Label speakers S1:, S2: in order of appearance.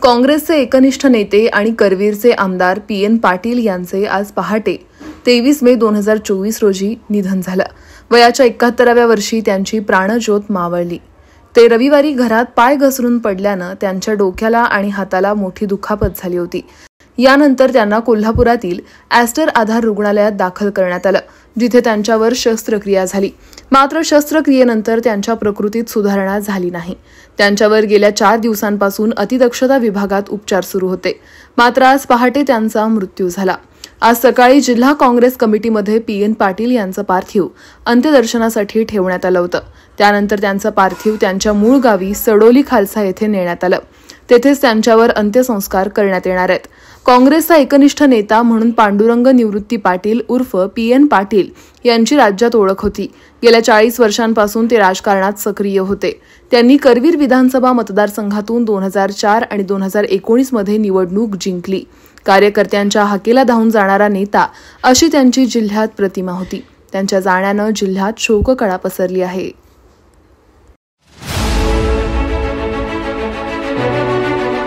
S1: काँग्रेसचे एकनिष्ठ नेते आणि करवीरचे आमदार PN पाटील यांचे आज पहाटे 23 मे 2024 रोजी निधन झालं। वयाच्या 71व्या वर्षी त्यांची प्राणज्योत मावळली। ते रविवारी घरात पाय घसरून पडल्यानं त्यांच्या डोक्याला आणि हाताला मोठी दुखापत झाली होती। यानंतर त्यांना कोल्हापुरातील ॲस्टर आधार रुग्णालयात दाखल करण्यात आलं, जिथे त्यांच्यावर शस्त्रक्रिया झाली। मात्र शस्त्रक्रियेनंतर त्यांच्या प्रकृतीत सुधारणा झाली नाही। त्यांच्यावर गेल्या 4 दिवसांपासून अतिदक्षता विभागात उपचार सुरू होते। मात्र आज पहाटे त्यांचा मृत्यू झाला। आज सकाळी जिल्हा काँग्रेस कमिटीमध्ये PN पाटील यांचं पार्थिव अंत्यदर्शनासाठी ठेवण्यात आलं होतं। त्यानंतर त्यांचं पार्थिव त्यांच्या मूळ गावी सडोली खालसा येथे नेण्यात आलं। तेथेच त्यांच्यावर अंत्यसंस्कार करण्यात येणार आहेत। काँग्रेसचा एकनिष्ठ नेता म्हणून पांडुरंग निवृत्ती पाटील उर्फ PN पाटील यांची राज्यात ओळख होती। गेल्या 40 वर्षांपासून ते राजकारणात सक्रिय होते। त्यांनी करवीर विधानसभा मतदारसंघातून 2004 आणि 2019 मध्ये निवडणूक जिंकली। कार्यकर्त्यांच्या हाकेला धावून जाणारा नेता अशी त्यांची जिल्ह्यात प्रतिमा होती। त्यांच्या जाण्यानं जिल्ह्यात शोककळा पसरली आहे।